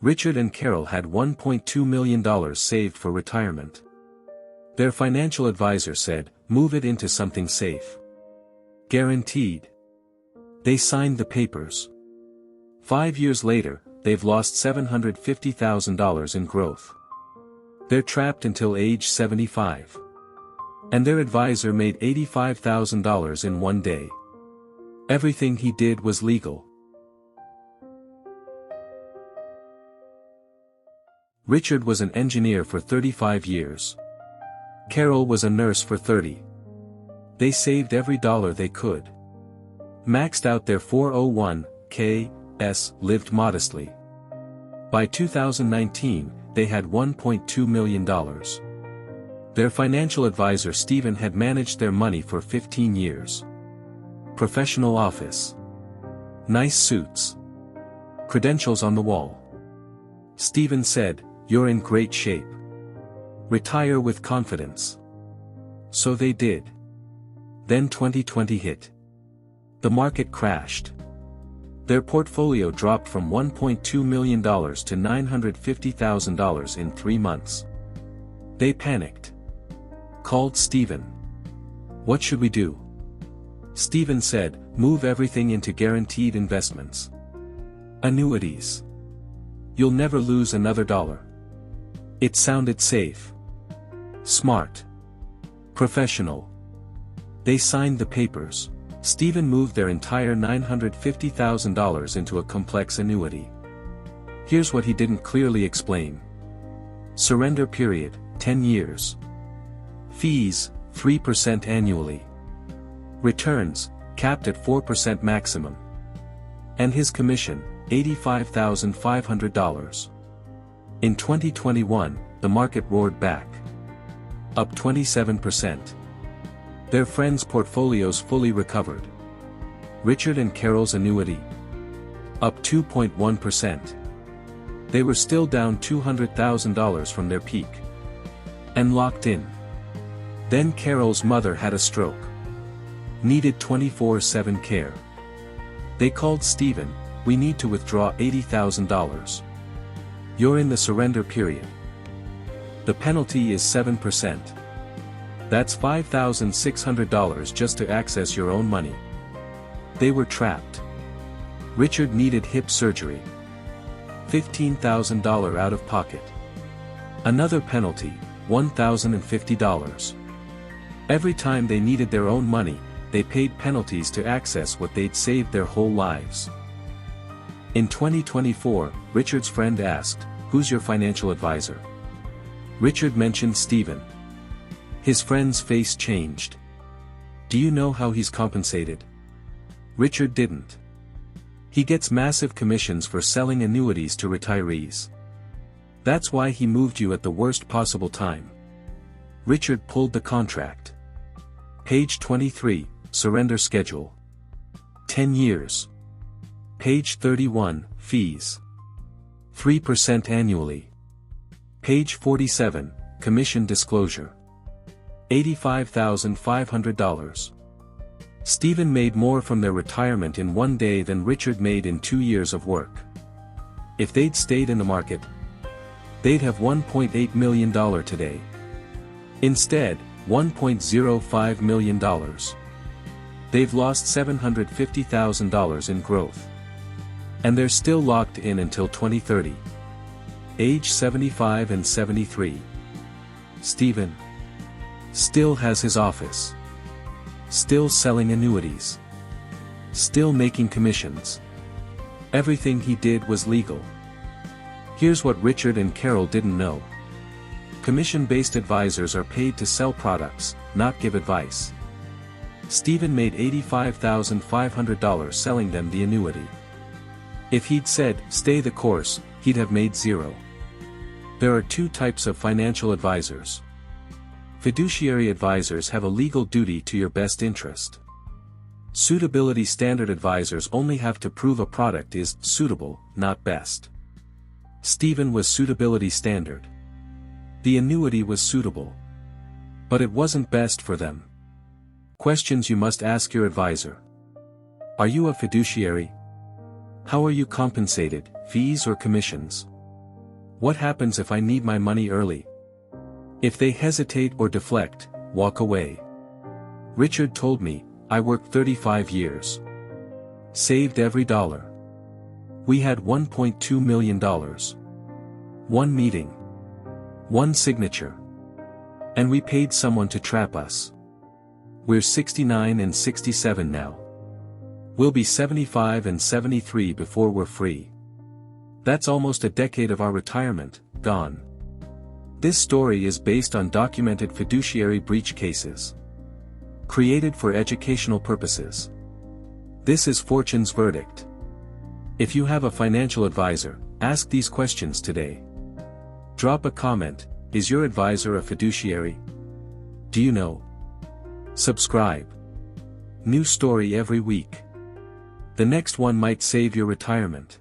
Richard and Carol had $1.2 million saved for retirement. Their financial advisor said, "Move it into something safe. Guaranteed." They signed the papers. 5 years later, they've lost $750,000 in growth. They're trapped until age 75. And their advisor made $85,000 in one day. Everything he did was legal. Richard was an engineer for 35 years. Carol was a nurse for 30. They saved every dollar they could. Maxed out their 401(k)s, lived modestly. By 2019, they had $1.2 million. Their financial advisor Stephen had managed their money for 15 years. Professional office. Nice suits. Credentials on the wall. Stephen said, "You're in great shape. Retire with confidence." So they did. Then 2020 hit. The market crashed. Their portfolio dropped from $1.2 million to $950,000 in 3 months. They panicked. Called Stephen. "What should we do?" Stephen said, "Move everything into guaranteed investments. Annuities. You'll never lose another dollar." It sounded safe. Smart. Professional. They signed the papers. Stephen moved their entire $950,000 into a complex annuity. Here's what he didn't clearly explain. Surrender period, 10 years. Fees, 3% annually. Returns, capped at 4% maximum. And his commission, $85,500. In 2021, the market roared back. Up 27%. Their friends' portfolios fully recovered. Richard and Carol's annuity. Up 2.1%. They were still down $200,000 from their peak. And locked in. Then Carol's mother had a stroke. Needed 24/7 care. They called Stephen, "We need to withdraw $80,000. You're in the surrender period. The penalty is 7%. That's $5,600 just to access your own money." They were trapped. Richard needed hip surgery. $15,000 out of pocket. Another penalty, $1,050. Every time they needed their own money, they paid penalties to access what they'd saved their whole lives. In 2024, Richard's friend asked, "Who's your financial advisor?" Richard mentioned Stephen. His friend's face changed. "Do you know how he's compensated?" Richard didn't. "He gets massive commissions for selling annuities to retirees. That's why he moved you at the worst possible time." Richard pulled the contract. Page 23, Surrender Schedule. 10 years. Page 31, Fees. 3% annually. Page 47, Commission Disclosure. $85,500. Stephen made more from their retirement in one day than Richard made in 2 years of work. If they'd stayed in the market, they'd have $1.8 million today. Instead, $1.05 million. They've lost $750,000 in growth. And they're still locked in until 2030. Age 75 and 73. Stephen still has his office. Still selling annuities. Still making commissions. Everything he did was legal. Here's what Richard and Carol didn't know. Commission-based advisors are paid to sell products, not give advice. Stephen made $85,500 selling them the annuity. If he'd said, "Stay the course," he'd have made $0. There are 2 types of financial advisors. Fiduciary advisors have a legal duty to your best interest. Suitability standard advisors only have to prove a product is suitable, not best. Stephen was suitability standard. The annuity was suitable. But it wasn't best for them. Questions you must ask your advisor. Are you a fiduciary? How are you compensated, fees or commissions? What happens if I need my money early? If they hesitate or deflect, walk away. Richard told me, I worked 35 years. Saved every dollar. We had $1.2 million. One meeting. One signature. And we paid someone to trap us. We're 69 and 67 now. We'll be 75 and 73 before we're free. That's almost a decade of our retirement, gone. This story is based on documented fiduciary breach cases. Created for educational purposes. This is Fortune's verdict. If you have a financial advisor, ask these questions today. Drop a comment. Is your advisor a fiduciary? Do you know? Subscribe. New story every week. The next one might save your retirement.